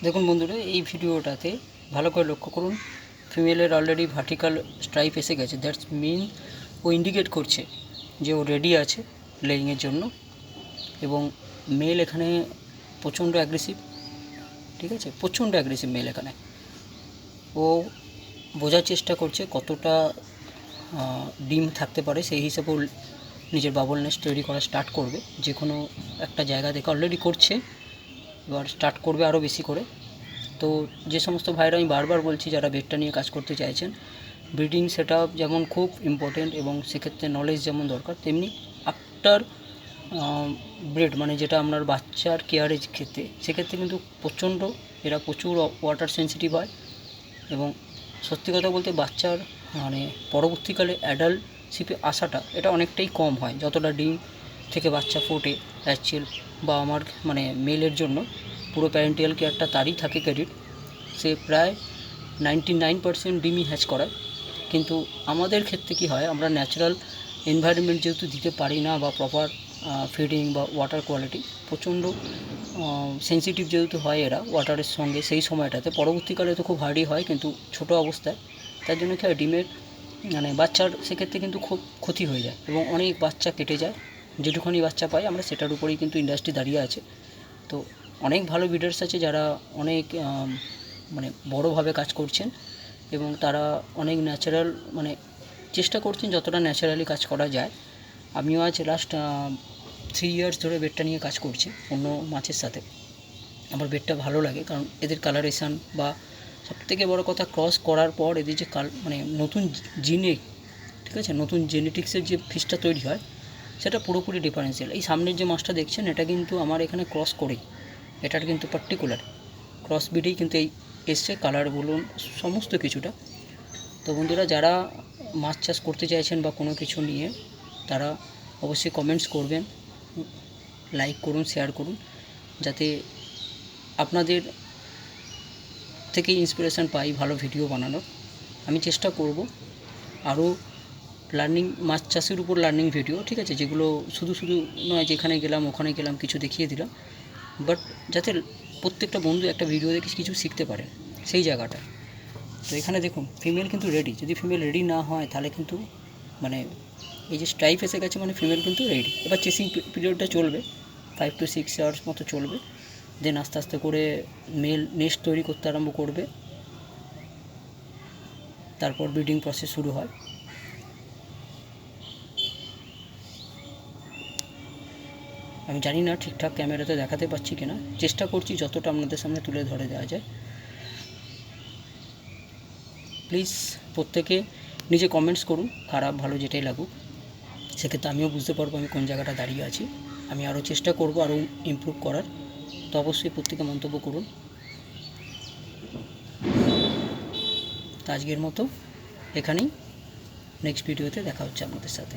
দেখুন বন্ধুরা, এই ভিডিওটাতে ভালো করে লক্ষ্য করুন। ফিমেলের অলরেডি ভার্টিক্যাল স্ট্রাইপ এসে গেছে। দ্যাটস মিন ও ইন্ডিকেট করছে যে ও রেডি আছে লেইংয়ের জন্য। এবং মেল এখানে প্রচণ্ড অ্যাগ্রেসিভ, ঠিক আছে, প্রচণ্ড অ্যাগ্রেসিভ মেল এখানে। ও বোঝার চেষ্টা করছে কতটা ডিম থাকতে পারে, সেই হিসেবে নিজের বাবল নেস্ট তৈরি করা স্টার্ট করবে। যে কোনো একটা জায়গা থেকে অলরেডি করছে, এবার স্টার্ট করবে আরও বেশি করে। তো যে সমস্ত ভাইরা আমি বারবার বলছি যারা বেডটা নিয়ে কাজ করতে চাইছেন, ব্রিডিং সেট আপ যেমন খুব ইম্পর্টেন্ট এবং সেক্ষেত্রে নলেজ যেমন দরকার, তেমনি আফটার ব্রিড মানে যেটা আপনার বাচ্চার কেয়ারের ক্ষেত্রে, সেক্ষেত্রে কিন্তু এরা প্রচুর ওয়াটার সেন্সিটিভ হয়। এবং সত্যি কথা বলতে বাচ্চার মানে পরবর্তীকালে অ্যাডাল্টশিপে আসাটা এটা অনেকটাই কম হয়। যতটা ডিম থেকে বাচ্চা ফোটে অ্যাকচুয়াল বা আমার মানে মেলের জন্য পুরো প্যারেন্টিয়াল কেয়ারটা তারই থাকে ক্রেডিট। সে প্রায় 99% ডিমই হ্যাচ করায়। কিন্তু আমাদের ক্ষেত্রে কী হয়, আমরা ন্যাচারাল এনভায়রনমেন্ট যেহেতু দিতে পারি না, বা প্রপার ফিডিং বা ওয়াটার কোয়ালিটি প্রচণ্ড সেন্সিটিভ যেহেতু হয় এরা ওয়াটারের সঙ্গে, সেই সময়টাতে পরবর্তীকালে তো খুব হার্ডই হয়, কিন্তু ছোটো অবস্থায় তার জন্য কী হয়, ডিমের মানে বাচ্চার সেক্ষেত্রে কিন্তু খুব ক্ষতি হয়ে যায় এবং অনেক বাচ্চা কেটে যায়। যেটুখানি বাচ্চা পাই আমরা সেটার উপরেই কিন্তু ইন্ডাস্ট্রি দাঁড়িয়ে আছে। তো অনেক ভালো ব্রিডার্স আছে যারা অনেক মানে বড়োভাবে কাজ করছেন এবং তারা অনেক ন্যাচারাল মানে চেষ্টা করছেন যতটা ন্যাচারালি কাজ করা যায়। আমিও আজ লাস্ট 3 ইয়ার্স ধরে বেডটা নিয়ে কাজ করছি অন্য মাছের সাথে। আমার বেডটা ভালো লাগে কারণ এদের কালারেশান বা সবথেকে বড় কথা ক্রস করার পর এদের যে মানে নতুন জিনে, ঠিক আছে, নতুন জেনেটিক্সের যে ফিশটা তৈরি হয় সেটা পুরোপুরি ডিফারেন্সিয়াল। এই সামনের যে মাছটা দেখছেন এটা কিন্তু আমার এখানে ক্রস করেই, এটার কিন্তু পার্টিকুলার ক্রস ব্রিডেই কিন্তু এই এসছে, কালার বলুন সমস্ত কিছুটা। তো বন্ধুরা, যারা মাছ চাষ করতে চাইছেন বা কোনো কিছু নিয়ে, তারা অবশ্যই কমেন্টস করবেন, লাইক করুন, শেয়ার করুন, যাতে আপনাদের থেকে ইন্সপিরেশান পাই ভালো ভিডিও বানানোর। আমি চেষ্টা করব আরও লার্নিং, মাছ চাষের উপর লার্নিং ভিডিও, ঠিক আছে, যেগুলো শুধু নয় যেখানে গেলাম ওখানে গেলাম কিছু দেখিয়ে দিলাম, বাট যাতে প্রত্যেকটা বন্ধু একটা ভিডিও দেখে কিছু শিখতে পারে সেই জায়গাটা। তো এখানে দেখুন ফিমেল কিন্তু রেডি। যদি ফিমেল রেডি না হয় তাহলে কিন্তু মানে এই যে স্ট্রাইপ এসে গেছে মানে ফিমেল কিন্তু রেডি। এবার চেসিং পিরিয়ডটা চলবে 5 to 6 আওয়ার্স মতো চলবে, দেন আস্তে আস্তে করে মেল নেস্ট তৈরি করতে আরম্ভ করবে, তারপর ব্রিডিং প্রসেস শুরু হয়। আমি জানি না ঠিকঠাক ক্যামেরাতে দেখাতে পাচ্ছি কিনা, চেষ্টা করছি যতটা আপনাদের সামনে তুলে ধরে দেওয়া যায়। প্লিজ প্রত্যেকে নিজে কমেন্টস করুন, খারাপ ভালো যেটাই লাগুক, সেক্ষেত্রে আমিও বুঝতে পারবো আমি কোন জায়গাটা দাঁড়িয়ে আছি। আমি আরও চেষ্টা করব আরও ইমপ্রুভ করার। তো অবশ্যই প্রত্যেকে মন্তব্য করুন। তো আজকের মতো এখানেই, নেক্সট ভিডিওতে দেখা হচ্ছে আপনাদের সাথে।